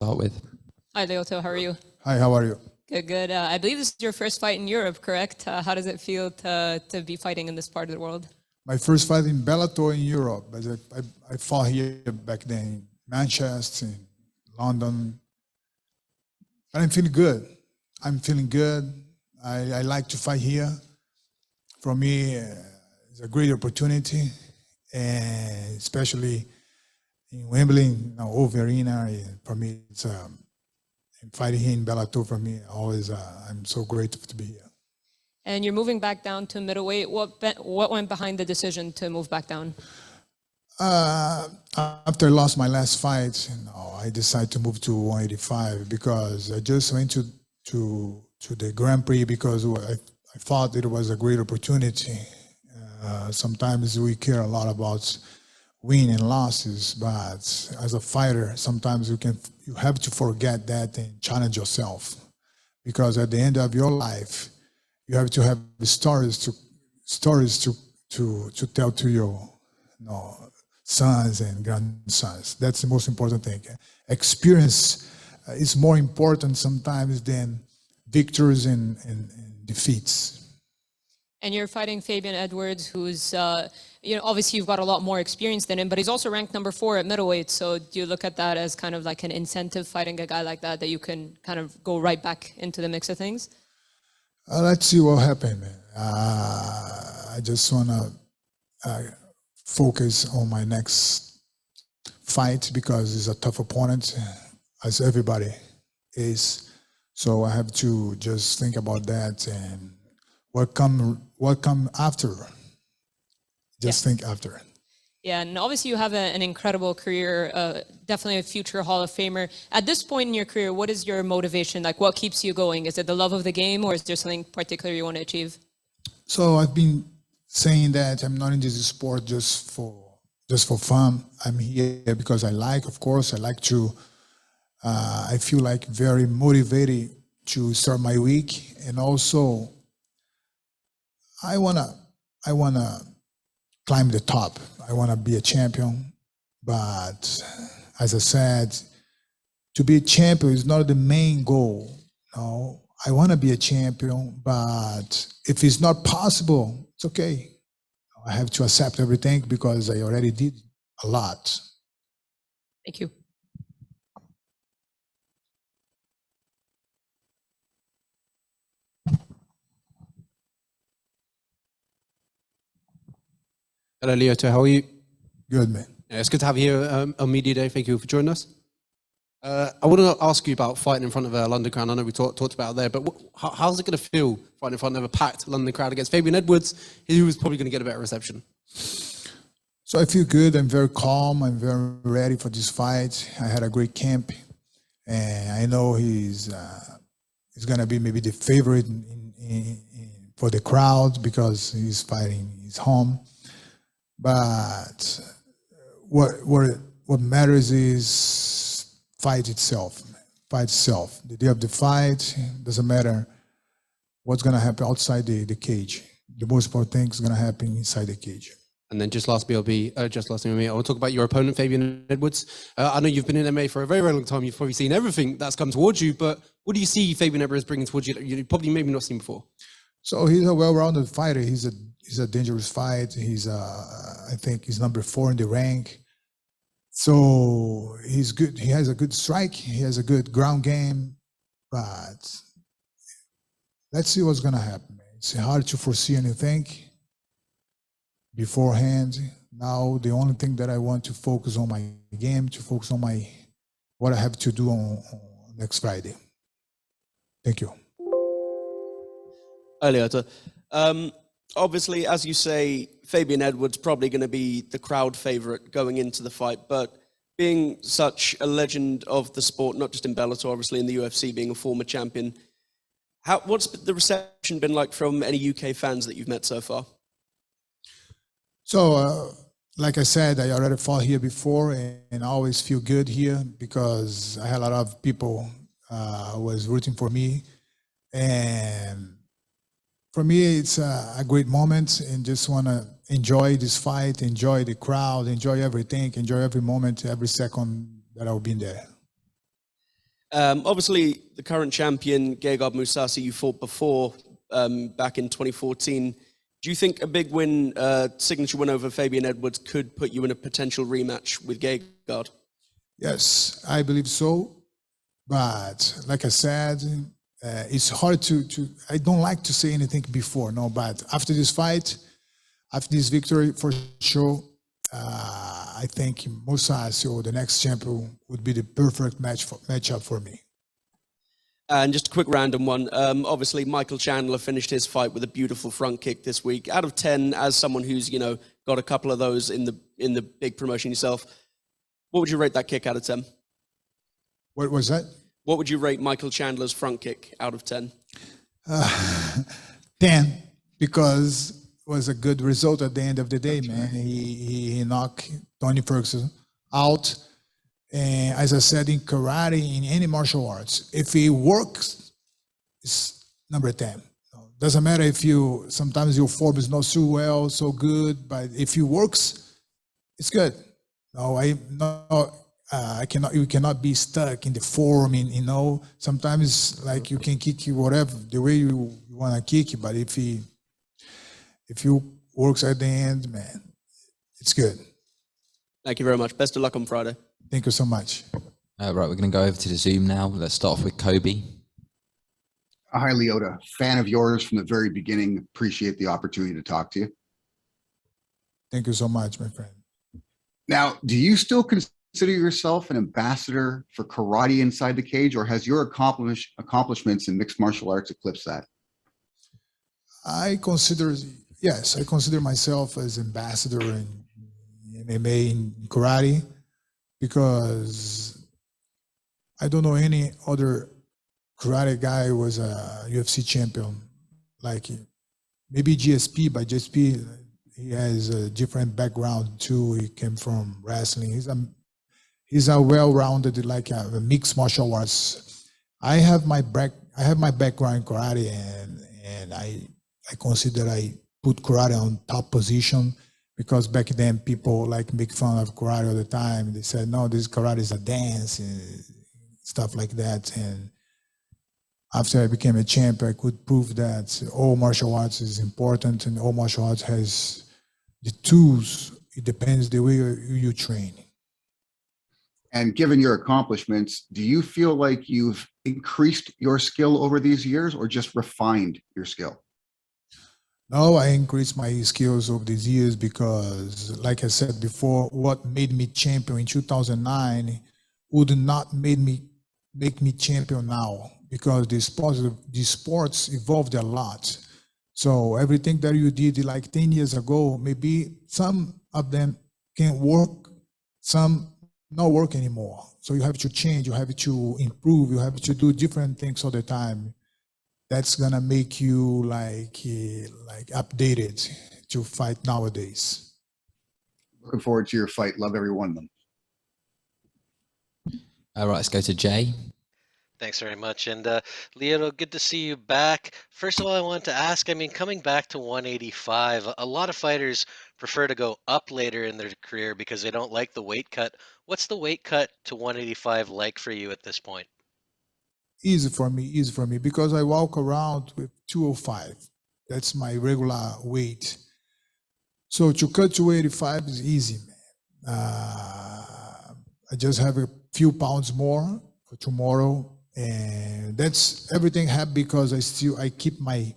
start with. Hi, Lyoto. How are you? Hi, how are you? Good, good. I believe this is your first fight in Europe, correct? How does it feel to be fighting in this part of the world? My first fight in Bellator in Europe. But I fought here back then in Manchester, in London. But I'm feeling good. I'm feeling good. I like to fight here. For me, it's a great opportunity, and especially in Wembley, old arena. For me, it's fighting here in Bellator. For me, always I'm so grateful to be here. And you're moving back down to middleweight. What went behind the decision to move back down? After I lost my last fight, I decided to move to 185 because I just went to the Grand Prix because I thought it was a great opportunity. Sometimes we care a lot about win and losses, but as a fighter, sometimes you have to forget that and challenge yourself, because at the end of your life, you have to have stories to tell to your sons and grandsons. That's the most important thing. Experience is more important sometimes than victories and defeats. And you're fighting Fabian Edwards, who's, obviously you've got a lot more experience than him, but he's also ranked number 4 at middleweight. So do you look at that as kind of like an incentive, fighting a guy like that you can kind of go right back into the mix of things? Let's see what happens, man. I just want to focus on my next fight because it's a tough opponent, as everybody is. So I have to just think about that and what come after. Just think after. Yeah, and obviously you have an incredible career, definitely a future Hall of Famer. At this point in your career, what is your motivation? Like, what keeps you going? Is it the love of the game, or is there something particular you want to achieve? So I've been saying that I'm not in this sport just for fun. I'm here because I like, of course, I feel like very motivated to start my week, and also I wanna climb the top. I want to be a champion, but as I said, to be a champion is not the main goal. No, I want to be a champion, but if it's not possible, it's okay. I have to accept everything because I already did a lot. Thank you. Hello, Lyoto. How are you? Good, man. Yeah, it's good to have you here on Media Day. Thank you for joining us. I want to ask you about fighting in front of a London crowd. I know we talked about it there, but how's it going to feel fighting in front of a packed London crowd against Fabian Edwards, who was probably going to get a better reception? So I feel good. I'm very calm. I'm very ready for this fight. I had a great camp, and I know he's going to be maybe the favorite for the crowd because he's fighting his home. But what matters is fight itself. Fight itself. The day of the fight, doesn't matter what's going to happen outside the cage. The most important thing is going to happen inside the cage. And then just last thing with me, I want to talk about your opponent, Fabian Edwards. I know you've been in MMA for a very, very long time. You've probably seen everything that's come towards you, but what do you see Fabian Edwards bringing towards you that you probably maybe not seen before? So he's a well-rounded fighter. He's a dangerous fight. I think he's number 4 in the rank. So he's good. He has a good strike. He has a good ground game. But let's see what's going to happen. It's hard to foresee anything beforehand. Now the only thing that I want to focus on my game, to focus on what I have to do on next Friday. Thank you. Lyoto. Obviously, as you say, Fabian Edwards probably going to be the crowd favorite going into the fight, but being such a legend of the sport, not just in Bellator, obviously in the UFC, being a former champion, what's the reception been like from any UK fans that you've met so far? So, like I said, I already fought here before, and I always feel good here because I had a lot of people was rooting for me, and for me, it's a great moment, and just want to enjoy this fight, enjoy the crowd, enjoy everything, enjoy every moment, every second that I'll be in there. Obviously, the current champion, Gegard Mousasi, you fought before back in 2014. Do you think a big win, signature win over Fabian Edwards could put you in a potential rematch with Gegard? Yes, I believe so. But like I said, it's hard to, I don't like to say anything before, no, but after this fight, after this victory, for sure, I think Mousasi or the next champion would be the perfect matchup for me. And just a quick random one. Obviously, Michael Chandler finished his fight with a beautiful front kick this week. Out of 10, as someone who's got a couple of those in the big promotion yourself, what would you rate that kick out of 10? What was that? What would you rate Michael Chandler's front kick out of 10? 10, because it was a good result at the end of the day, man. He knocked Tony Ferguson out. And as I said, in karate, in any martial arts, if it works, it's number 10. Doesn't matter if sometimes your form is not so well, so good, but if it works, it's good. No, you cannot be stuck in the form, sometimes like you can kick whatever, the way you want to kick it, but if it works at the end, man, it's good. Thank you very much. Best of luck on Friday. Thank you so much. Right, we're going to go over to the Zoom now. Let's start off with Kobe. Hi, Lyoto. Fan of yours from the very beginning. Appreciate the opportunity to talk to you. Thank you so much, my friend. Now, do you still consider yourself an ambassador for karate inside the cage, or has your accomplishments in mixed martial arts eclipsed that? I consider myself as ambassador in MMA, in karate, because I don't know any other karate guy who was a UFC champion. Like maybe GSP, but GSP, he has a different background too. He came from wrestling. He's a well-rounded, like a mixed martial arts. I have my background in karate, and I consider I put karate on top position, because back then people like make fun of karate all the time. They said, no, this karate is a dance and stuff like that. And after I became a champ, I could prove that all martial arts is important, and all martial arts has the tools. It depends the way you train. And given your accomplishments, do you feel like you've increased your skill over these years, or just refined your skill? No, I increased my skills over these years because, like I said before, what made me champion in 2009 would not make me champion now, because the sports evolved a lot. So everything that you did like 10 years ago, maybe some of them can work, some not work anymore. So you have to change, you have to improve, you have to do different things all the time. That's gonna make you like updated to fight nowadays. Looking forward to your fight. Love every one of them. All right, let's go to Jay. Thanks very much. And Lyoto, good to see you back. First of all, I want to ask, I mean, coming back to 185, a lot of fighters prefer to go up later in their career because they don't like the weight cut. What's the weight cut to 185 like for you at this point? Easy for me, because I walk around with 205. That's my regular weight. So to cut to 85 is easy, man. I just have a few pounds more for tomorrow, and that's everything happened because I keep my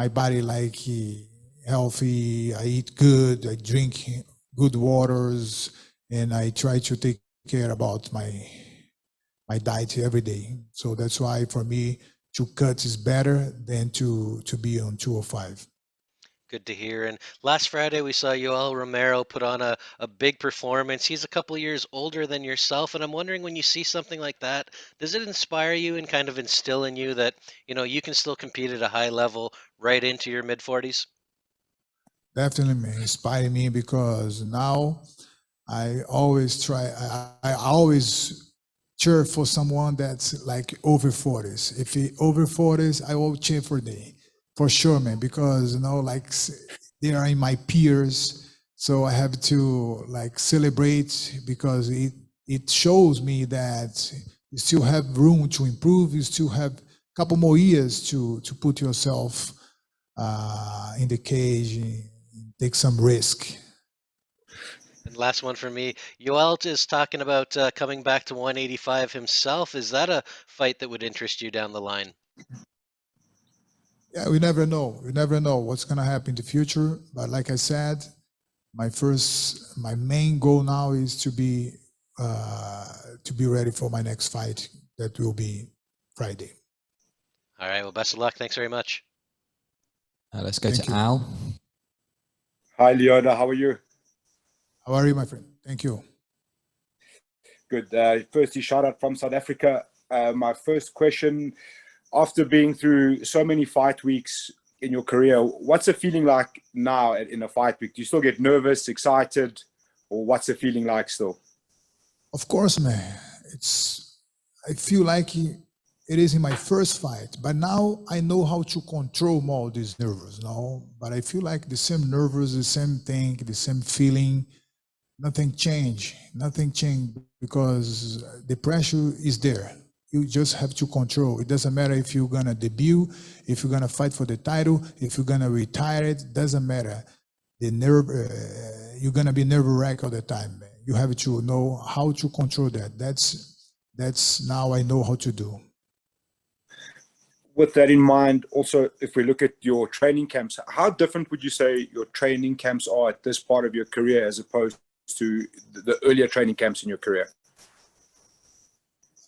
body like healthy. I eat good, I drink good waters, and I try to take care about my diet every day. So that's why for me, to cut is better than to be on 205. Good to hear. And last Friday, we saw Yoel Romero put on a big performance. He's a couple years older than yourself. And I'm wondering, when you see something like that, does it inspire you and kind of instill in you that, you can still compete at a high level right into your mid-40s? Definitely, man, inspire me, because now I always I always cheer for someone that's like over 40s. If he over 40s, I will cheer for sure, man, because like they are in my peers, so I have to like celebrate, because it shows me that You still have room to improve. You still have a couple more years to put yourself in the cage and take some risk. And last one for me. Yoel is talking about coming back to 185 himself. Is that a fight that would interest you down the line? Yeah, we never know. We never know what's going to happen in the future. But like I said, my main goal now is to be ready for my next fight. That will be Friday. All right. Well, best of luck. Thanks very much. Let's go Thank to you. Al. Hi, Lyoto. How are you? How are you, my friend? Thank you. Good. Firstly, shout out from South Africa. My first question, after being through so many fight weeks in your career, what's the feeling like now in a fight week? Do you still get nervous, excited, or what's the feeling like still? Of course, man. I feel like it is in my first fight, but now I know how to control more these nerves now. But I feel like the same nerves, the same thing, the same feeling. Nothing changed because the pressure is there. You just have to control. It doesn't matter if you're gonna debut, if you're gonna fight for the title, if you're gonna retire it, doesn't matter. The nerve, you're gonna be nerve-wracked all the time, man. You have to know how to control that. That's now I know how to do. With that in mind, also, if we look at your training camps, how different would you say your training camps are at this part of your career as opposed to the earlier training camps in your career?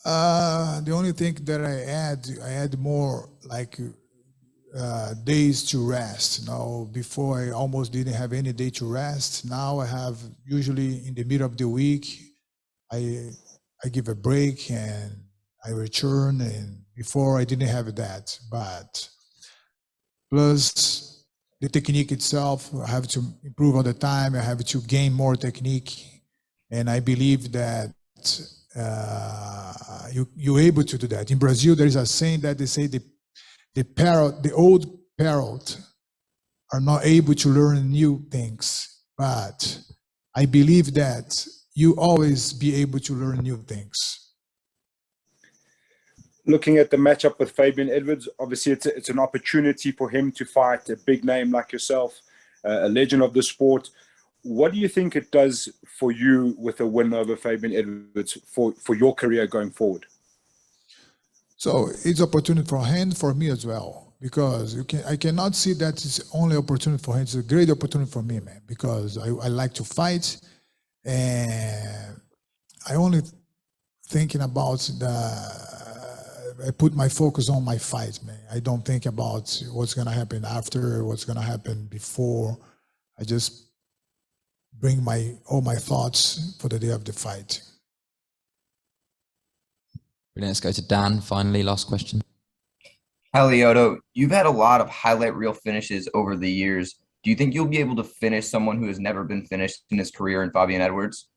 The only thing that I add more like days to rest. Now, before I almost didn't have any day to rest. Now I have usually in the middle of the week, I give a break and I return, and before I didn't have that. But plus the technique itself, I have to improve all the time. I have to gain more technique, and I believe that you're able to do that. In Brazil, there is a saying that they say the old parrot are not able to learn new things, but I believe that you always be able to learn new things. Looking at the matchup with Fabian Edwards, obviously it's an opportunity for him to fight a big name like yourself, a legend of the sport. What do you think it does for you with a win over Fabian Edwards for your career going forward? So it's opportunity for him, for me as well, because I cannot see that it's only opportunity for him. It's a great opportunity for me, man, because I like to fight, and I only thinking about I put my focus on my fight, man. I don't think about what's going to happen after, what's going to happen before. I just bring all my thoughts for the day of the fight. Brilliant. Let's go to Dan. Finally, last question. Hi, Lyoto. You've had a lot of highlight reel finishes over the years. Do you think you'll be able to finish someone who has never been finished in his career in Fabian Edwards?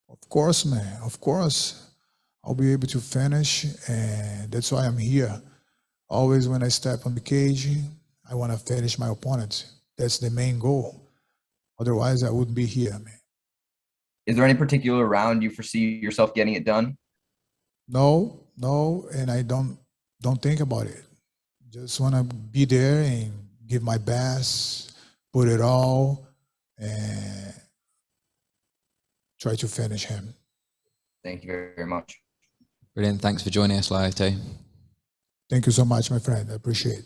Of course, man. Of course. I'll be able to finish, and that's why I'm here. Always when I step on the cage, I want to finish my opponent. That's the main goal. Otherwise, I wouldn't be here, man. Is there any particular round you foresee yourself getting it done? No, and I don't think about it. Just want to be there and give my best, put it all, and try to finish him. Thank you very much. Brilliant. Thanks for joining us, Lyoto. Thank you so much, my friend. I appreciate it.